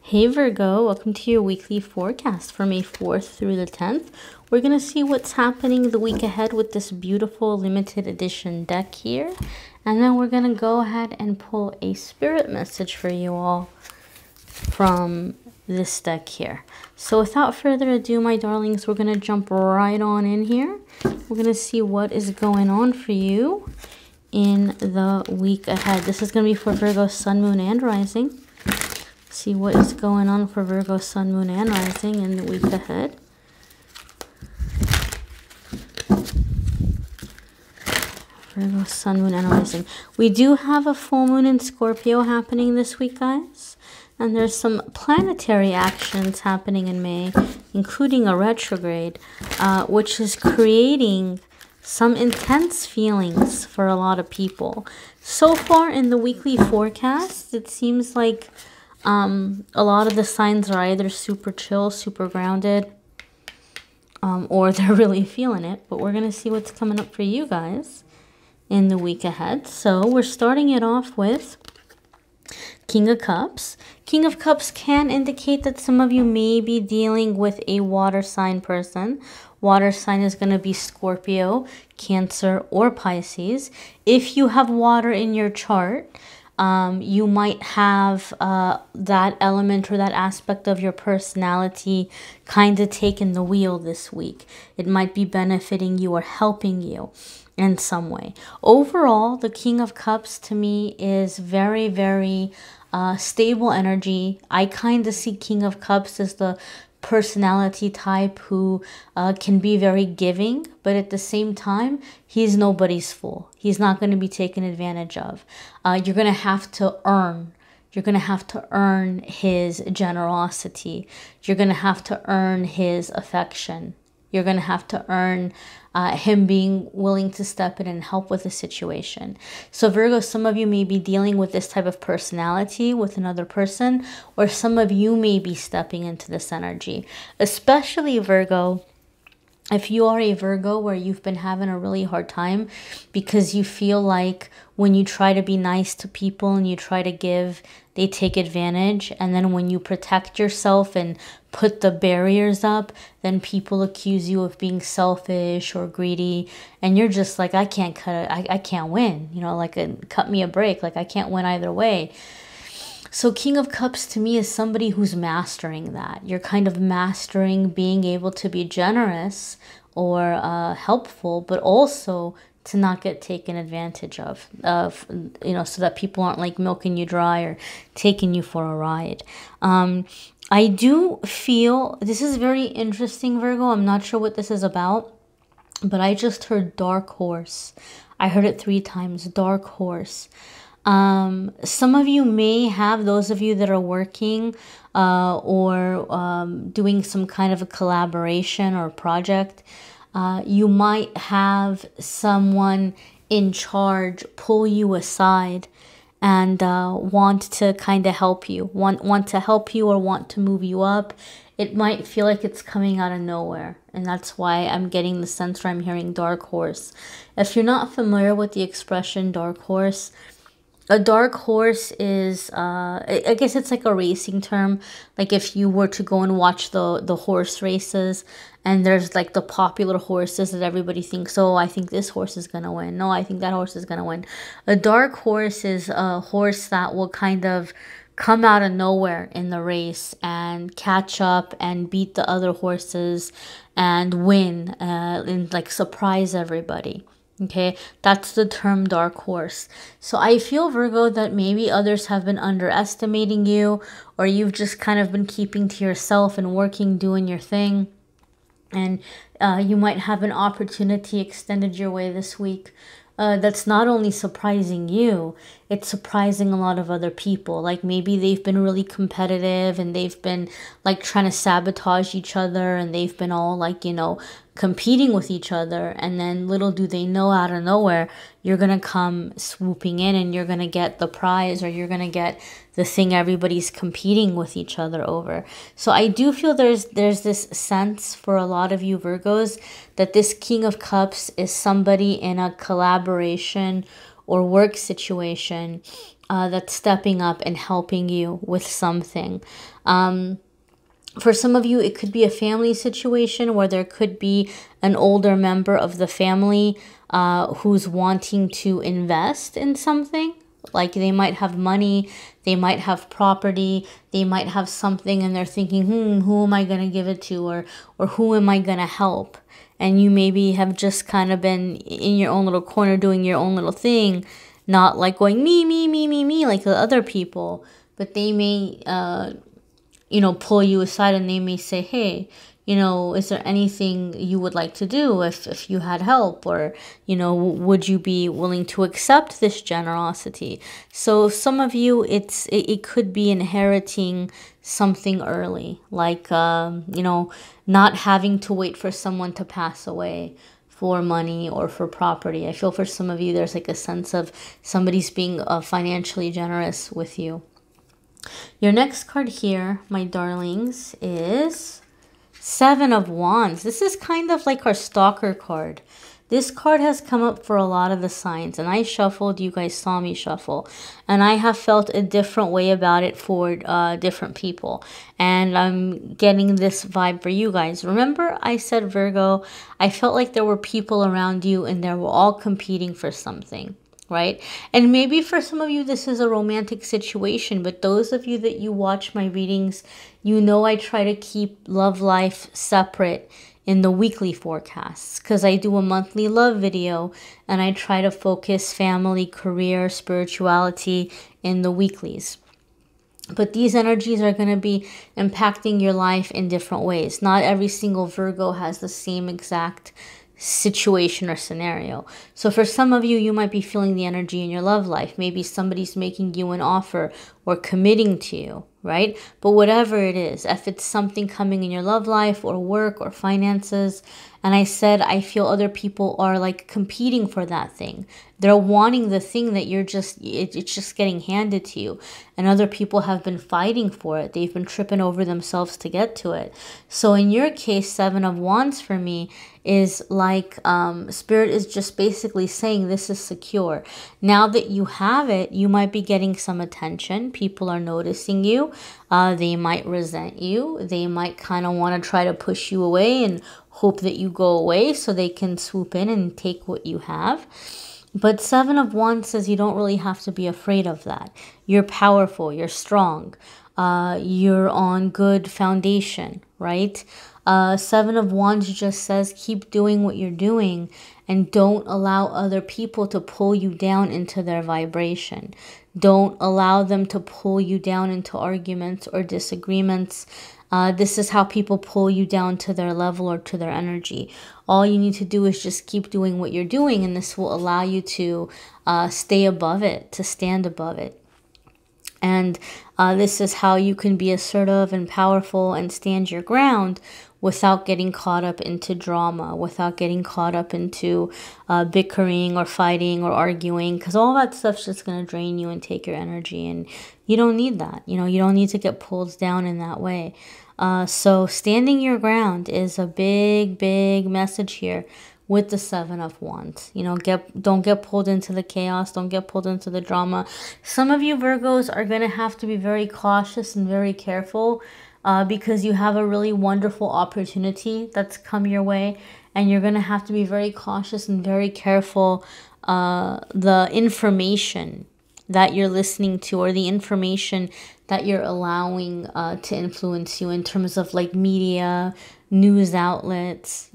Hey Virgo, welcome to your weekly forecast for May 4th through the 10th. We're going to see what's happening the week ahead with this beautiful limited edition deck here. And then we're going to go ahead and pull a spirit message for you all from this deck here. So without further ado, my darlings, we're going to jump right on in here. We're going to see what is going on for you in the week ahead. This is going to be for Virgo, Sun, Moon, and Rising. See what is going on for Virgo, Sun, Moon, and Rising in the week ahead. Virgo, Sun, Moon, and Rising. We do have a full moon in Scorpio happening this week, guys. And there's some planetary actions happening in May, including a retrograde, which is creating some intense feelings for a lot of people. So far in the weekly forecast, it seems like a lot of the signs are either super chill, super grounded, or they're really feeling it. But we're going to see what's coming up for you guys in the week ahead. So we're starting it off with King of Cups. King of Cups can indicate that some of you may be dealing with a water sign person. Water sign is going to be Scorpio, Cancer, or Pisces. If you have water in your chart, you might have that element or that aspect of your personality kind of taking the wheel this week. It might be benefiting you or helping you in some way. Overall, the King of Cups to me is very, very stable energy. I kind of see King of Cups as the personality type who can be very giving, but at the same time, he's nobody's fool. He's not going to be taken advantage of. You're going to have to earn. You're going to have to earn his generosity. You're going to have to earn his affection. You're going to have to earn him being willing to step in and help with the situation. So Virgo, some of you may be dealing with this type of personality with another person, or some of you may be stepping into this energy. Especially Virgo, if you are a Virgo where you've been having a really hard time because you feel like when you try to be nice to people and you try to give, they take advantage. And then when you protect yourself and put the barriers up, then people accuse you of being selfish or greedy. And you're just like, I can't cut it. I can't win. You know, like cut me a break. Like I can't win either way. So King of Cups to me is somebody who's mastering that. You're kind of mastering being able to be generous or helpful, but also to not get taken advantage of, you know, so that people aren't like milking you dry or taking you for a ride. I do feel, this is very interesting, Virgo. I'm not sure what this is about, but I just heard dark horse. I heard it 3 times, dark horse. Some of you may have, those of you that are working or doing some kind of a collaboration or project, you might have someone in charge pull you aside and want to kind of help you, want to help you or want to move you up. It might feel like it's coming out of nowhere. And that's why I'm getting the sense where I'm hearing dark horse. If you're not familiar with the expression dark horse, a dark horse is, I guess it's like a racing term. Like if you were to go and watch the horse races and there's like the popular horses that everybody thinks, oh, I think this horse is going to win. No, I think that horse is going to win. A dark horse is a horse that will kind of come out of nowhere in the race and catch up and beat the other horses and win and like surprise everybody. Okay, that's the term dark horse. So I feel, Virgo, that maybe others have been underestimating you, or you've just kind of been keeping to yourself and working, doing your thing. And you might have an opportunity extended your way this week that's not only surprising you, it's surprising a lot of other people. Like maybe they've been really competitive and they've been like trying to sabotage each other and they've been all like, you know, competing with each other. And then little do they know, out of nowhere, you're going to come swooping in and you're going to get the prize, or you're going to get the thing everybody's competing with each other over. So I do feel there's this sense for a lot of you Virgos that this King of Cups is somebody in a collaboration or work situation that's stepping up and helping you with something. For some of you, it could be a family situation where there could be an older member of the family who's wanting to invest in something. Like they might have money, they might have property, they might have something, and they're thinking, who am I going to give it to, or who am I going to help? And you maybe have just kind of been in your own little corner doing your own little thing, not like going me like the other people, but they may pull you aside and they may say, hey, is there anything you would like to do if you had help? Or, would you be willing to accept this generosity? So some of you, it could be inheriting something early, like, not having to wait for someone to pass away for money or for property. I feel for some of you, there's like a sense of somebody's being financially generous with you. Your next card here, my darlings, is Seven of Wands. This is kind of like our stalker card. This card has come up for a lot of the signs, and I shuffled, you guys saw me shuffle, and I have felt a different way about it for different people, and I'm getting this vibe for you guys. Remember I said, Virgo, I felt like there were people around you and they were all competing for something, right? And maybe for some of you this is a romantic situation, but those of you that you watch my readings, I try to keep love life separate in the weekly forecasts, because I do a monthly love video and I try to focus family, career, spirituality in the weeklies. But these energies are going to be impacting your life in different ways. Not every single Virgo has the same exact situation or scenario. So for some of you, you might be feeling the energy in your love life. Maybe somebody's making you an offer or committing to you, right? But whatever it is, if it's something coming in your love life or work or finances, and I said I feel other people are like competing for that thing. They're wanting the thing that it's just getting handed to you. And other people have been fighting for it. They've been tripping over themselves to get to it. So in your case, Seven of Wands for me is like Spirit is just basically saying this is secure. Now that you have it, you might be getting some attention. People are noticing you. They might resent you. They might kind of want to try to push you away and hope that you go away so they can swoop in and take what you have. But Seven of Wands says you don't really have to be afraid of that. You're powerful. You're strong. You're on good foundation, right? Seven of Wands just says keep doing what you're doing and don't allow other people to pull you down into their vibration. Don't allow them to pull you down into arguments or disagreements. This is how people pull you down to their level or to their energy. All you need to do is just keep doing what you're doing, and this will allow you to stay above it, to stand above it. And this is how you can be assertive and powerful and stand your ground without getting caught up into drama, without getting caught up into bickering or fighting or arguing, because all that stuff's just going to drain you and take your energy, and you don't need that. You don't need to get pulled down in that way. So standing your ground is a big, big message here with the Seven of Wands. Don't get pulled into the chaos. Don't get pulled into the drama. Some of you Virgos are going to have to be very cautious and very careful because you have a really wonderful opportunity that's come your way. And you're going to have to be very cautious and very careful the information that you're listening to or the information that you're allowing to influence you in terms of like media, news outlets,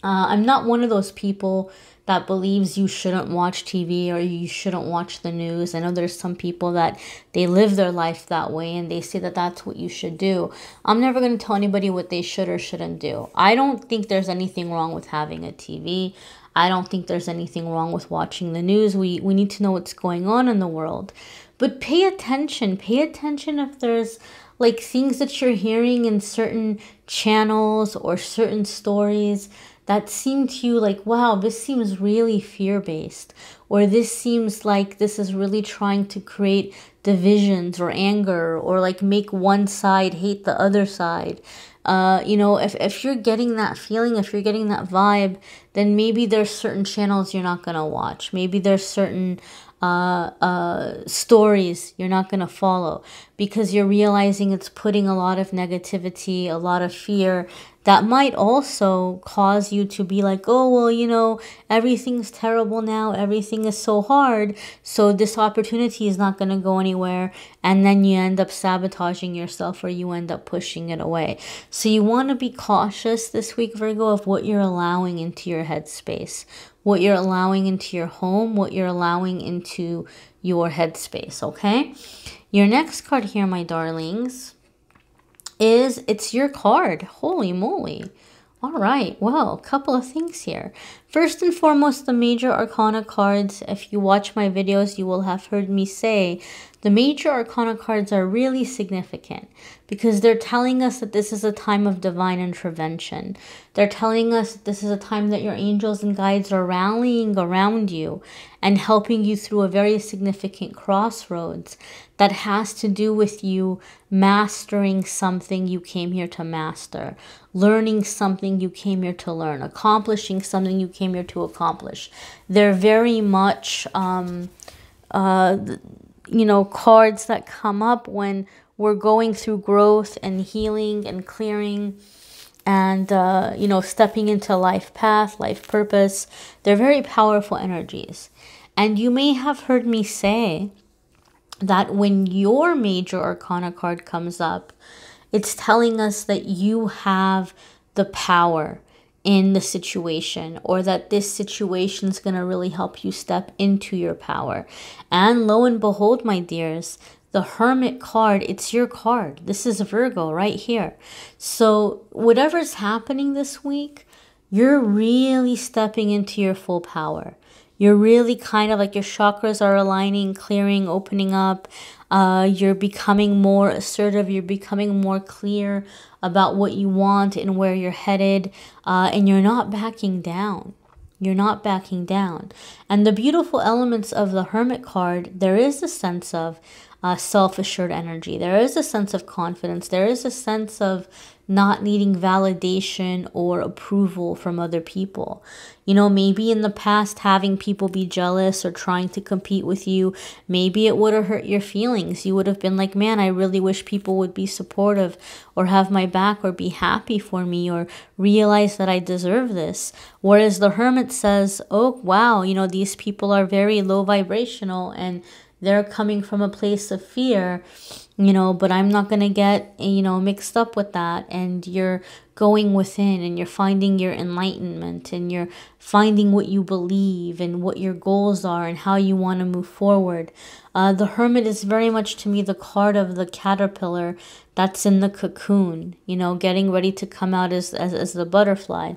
I'm not one of those people that believes you shouldn't watch TV or you shouldn't watch the news. I know there's some people that they live their life that way and they say that that's what you should do. I'm never going to tell anybody what they should or shouldn't do. I don't think there's anything wrong with having a TV. I don't think there's anything wrong with watching the news. We need to know what's going on in the world. But pay attention. Pay attention if there's like things that you're hearing in certain channels or certain stories that seem to you like, wow, this seems really fear-based, or this seems like this is really trying to create divisions or anger, or like make one side hate the other side. You know, if you're getting that feeling, if you're getting that vibe, then maybe there's certain channels you're not going to watch. Maybe there's certain stories you're not going to follow, because you're realizing it's putting a lot of negativity, a lot of fear, that might also cause you to be like, oh, well, you know, everything's terrible now, everything is so hard, so this opportunity is not going to go anywhere, and then you end up sabotaging yourself, or you end up pushing it away. So you want to be cautious this week, Virgo, of what you're allowing into your headspace, what you're allowing into your home, what you're allowing into your headspace, okay? Your next card here, my darlings, is, it's your card. Holy moly. All right, well, a couple of things here. First and foremost, the major arcana cards. If you watch my videos, you will have heard me say the major arcana cards are really significant, because they're telling us that this is a time of divine intervention. They're telling us that this is a time that your angels and guides are rallying around you and helping you through a very significant crossroads that has to do with you mastering something you came here to master, learning something you came here to learn, accomplishing something you came here to accomplish. They're very much, you know, cards that come up when we're going through growth and healing and clearing and, you know, stepping into life path, life purpose. They're very powerful energies. And you may have heard me say that when your major arcana card comes up, it's telling us that you have the power in the situation, or that this situation is going to really help you step into your power. And lo and behold, my dears, the Hermit card, it's your card. This is Virgo right here. So whatever's happening this week, you're really stepping into your full power. You're really kind of like your chakras are aligning, clearing, opening up. You're becoming more assertive. You're becoming more clear about what you want and where you're headed. And you're not backing down. You're not backing down. And the beautiful elements of the Hermit card, there is a sense of self-assured energy. There is a sense of confidence. There is a sense of not needing validation or approval from other people. You know, maybe in the past having people be jealous or trying to compete with you, maybe it would have hurt your feelings. You would have been like, man, I really wish people would be supportive or have my back or be happy for me or realize that I deserve this. Whereas the Hermit says, oh, wow, you know, these people are very low vibrational and they're coming from a place of fear, you know, but I'm not going to get, you know, mixed up with that. And you're going within and you're finding your enlightenment and you're finding what you believe and what your goals are and how you want to move forward. The Hermit is very much to me the card of the caterpillar that's in the cocoon, you know, getting ready to come out as the butterfly.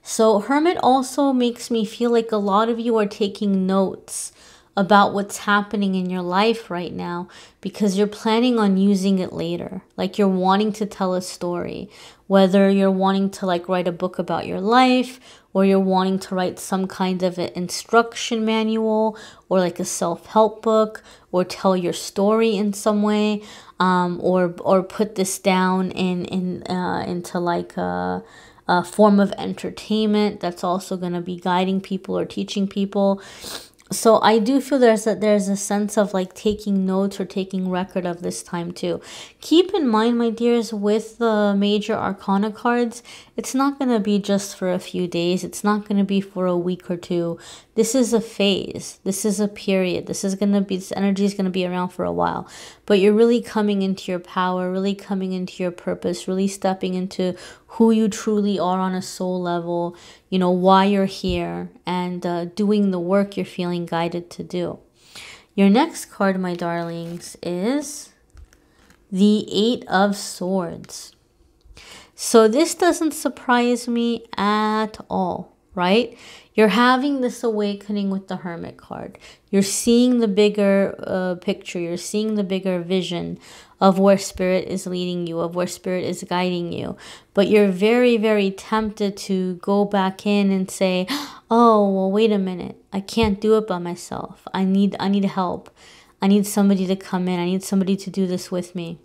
So Hermit also makes me feel like a lot of you are taking notes about what's happening in your life right now, because you're planning on using it later. Like you're wanting to tell a story, whether you're wanting to like write a book about your life, or you're wanting to write some kind of an instruction manual, or like a self-help book, or tell your story in some way, or put this down into like a form of entertainment that's also going to be guiding people or teaching people. So I do feel there's a sense of like taking notes or taking record of this time too. Keep in mind, my dears, with the major arcana cards, it's not going to be just for a few days. It's not going to be for a week or two. This is a phase. This is a period. This energy is going to be around for a while. But you're really coming into your power, really coming into your purpose, really stepping into who you truly are on a soul level, you know, why you're here, and doing the work you're feeling guided to do. Your next card, my darlings, is the Eight of Swords. So this doesn't surprise me at all. right? You're having this awakening with the Hermit card. You're seeing the bigger picture. You're seeing the bigger vision of where Spirit is leading you, of where Spirit is guiding you. But you're very, very tempted to go back in and say, oh, well, wait a minute. I can't do it by myself. I need help. I need somebody to come in. I need somebody to do this with me.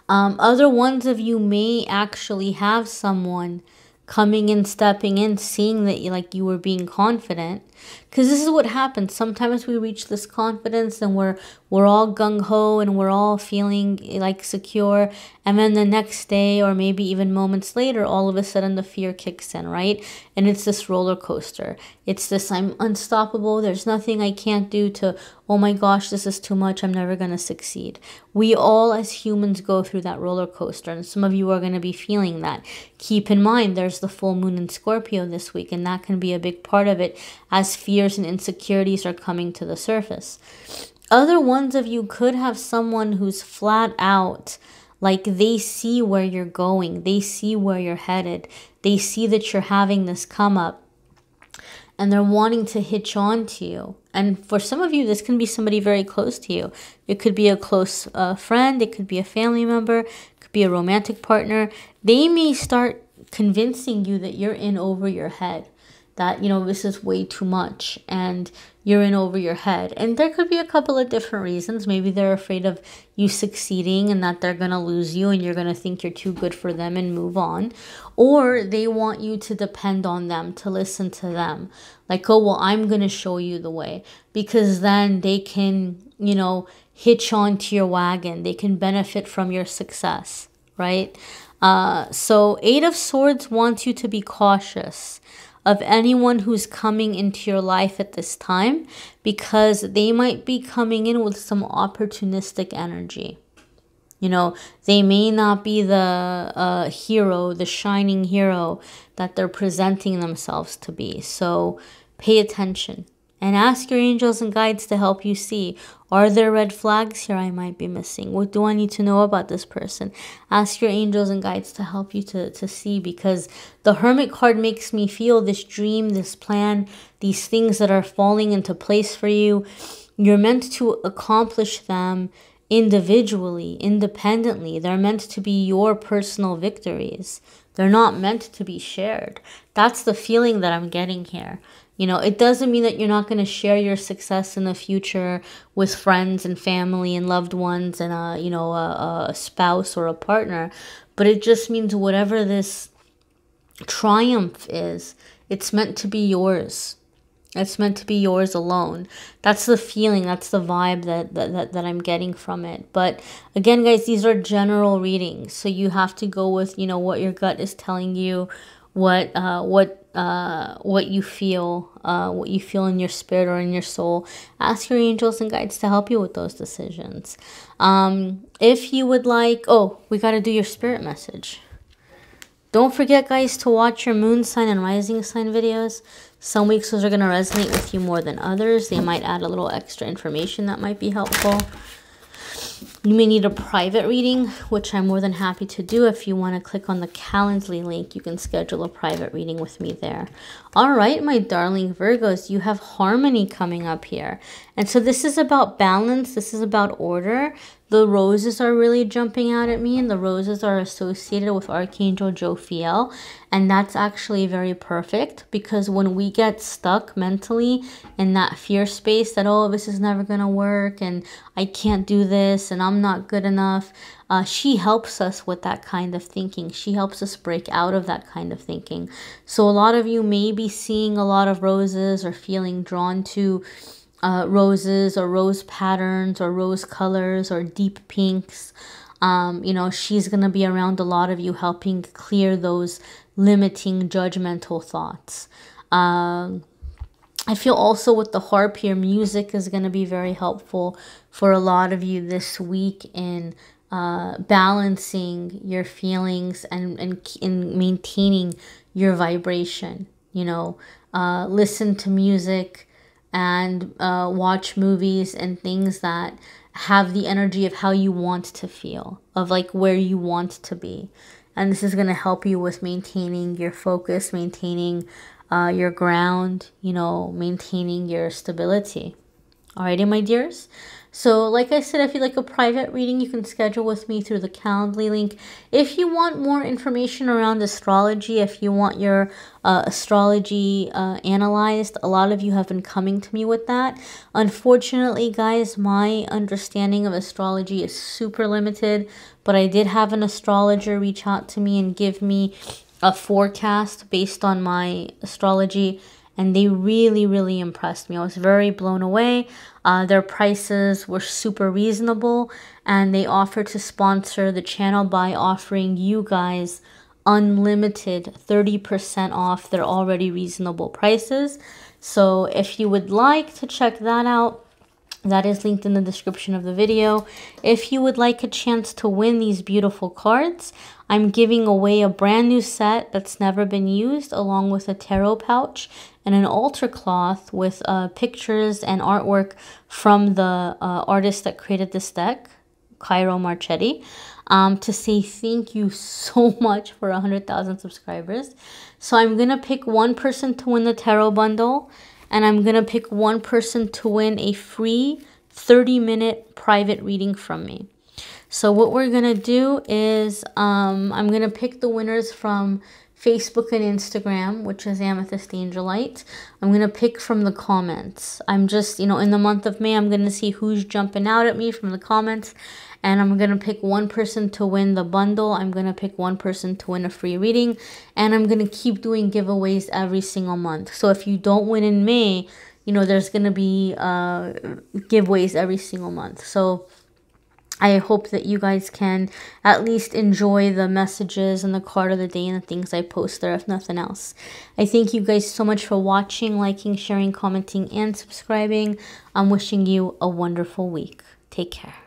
Other ones of you may actually have someone coming in, stepping in, seeing that you were being confident. Because this is what happens. Sometimes we reach this confidence and we're all gung-ho and we're all feeling like secure. And then the next day, or maybe even moments later, all of a sudden the fear kicks in, right? And it's this roller coaster. It's this, I'm unstoppable. There's nothing I can't do, to, oh my gosh, this is too much. I'm never going to succeed. We all as humans go through that roller coaster. And some of you are going to be feeling that. Keep in mind, there's the full moon in Scorpio this week. And that can be a big part of it as fears and insecurities are coming to the surface. Other ones of you could have someone who's flat out, like they see where you're going. They see where you're headed. They see that you're having this come up. And they're wanting to hitch on to you. And for some of you, this can be somebody very close to you. It could be a close friend. It could be a family member. It could be a romantic partner. They may start convincing you that you're in over your head. That, this is way too much and you're in over your head. And there could be a couple of different reasons. Maybe they're afraid of you succeeding and that they're going to lose you and you're going to think you're too good for them and move on. Or they want you to depend on them, to listen to them. Like, oh, well, I'm going to show you the way. Because then they can, hitch on to your wagon. They can benefit from your success, right? So 8 of Swords wants you to be cautious of anyone who's coming into your life at this time, because they might be coming in with some opportunistic energy. They may not be the hero, the shining hero that they're presenting themselves to be. So pay attention and ask your angels and guides to help you see, are there red flags here I might be missing? What do I need to know about this person? Ask your angels and guides to help you to see, because the Hermit card makes me feel this dream, this plan, these things that are falling into place for you. You're meant to accomplish them individually, independently. They're meant to be your personal victories. They're not meant to be shared. That's the feeling that I'm getting here. It doesn't mean that you're not going to share your success in the future with friends and family and loved ones and a spouse or a partner, but it just means whatever this triumph is, it's meant to be yours. It's meant to be yours alone. That's the feeling, that's the vibe that I'm getting from it. But again, guys, these are general readings, so you have to go with what your gut is telling you, what you feel in your spirit or in your soul. Ask your angels and guides to help you with those decisions. If you would like, we got to do your spirit message. Don't forget, guys, to watch your moon sign and rising sign videos. Some weeks those are going to resonate with you more than others. They might add a little extra information that might be helpful. You may need a private reading, which I'm more than happy to do. If you want to click on the Calendly link, you can schedule a private reading with me there. All right, my darling Virgos, you have harmony coming up here. And so this is about balance. This is about order. The roses are really jumping out at me, and the roses are associated with Archangel Jophiel. And that's actually very perfect, because when we get stuck mentally in that fear space that, oh, this is never going to work and I can't do this and I'm not good enough, she helps us with that kind of thinking. She helps us break out of that kind of thinking. So a lot of you may be seeing a lot of roses or feeling drawn to roses or rose patterns or rose colors or deep pinks. She's going to be around a lot of you, helping clear those limiting judgmental thoughts. I feel also with the harp here, music is going to be very helpful for a lot of you this week in balancing your feelings and in maintaining your vibration. Listen to music and watch movies and things that have the energy of how you want to feel, of like where you want to be. And this is going to help you with maintaining your focus, maintaining your ground, you know, maintaining your stability. Alrighty, my dears. So like I said, if you'd like a private reading, you can schedule with me through the Calendly link. If you want more information around astrology, if you want your astrology analyzed, a lot of you have been coming to me with that. Unfortunately, guys, my understanding of astrology is super limited, but I did have an astrologer reach out to me and give me a forecast based on my astrology, and they really impressed me. I was very blown away. Their prices were super reasonable, and they offered to sponsor the channel by offering you guys unlimited 30% off their already reasonable prices. So if you would like to check that out, that is linked in the description of the video. If you would like a chance to win these beautiful cards, I'm giving away a brand new set that's never been used, along with a tarot pouch and an altar cloth with pictures and artwork from the artist that created this deck, Marchetti, to say thank you so much for 100,000 subscribers. So I'm going to pick one person to win the tarot bundle, and I'm going to pick one person to win a free 30-minute private reading from me. So what we're going to do is I'm going to pick the winners from Facebook and Instagram, which is amethystangellight. I'm going to pick from the comments. I'm just, you know, in the month of May, I'm going to see who's jumping out at me from the comments. And I'm going to pick one person to win the bundle. I'm going to pick one person to win a free reading. And I'm going to keep doing giveaways every single month. So if you don't win in May, you know, there's going to be giveaways every single month. So I hope that you guys can at least enjoy the messages and the card of the day and the things I post there, if nothing else. I thank you guys so much for watching, liking, sharing, commenting, and subscribing. I'm wishing you a wonderful week. Take care.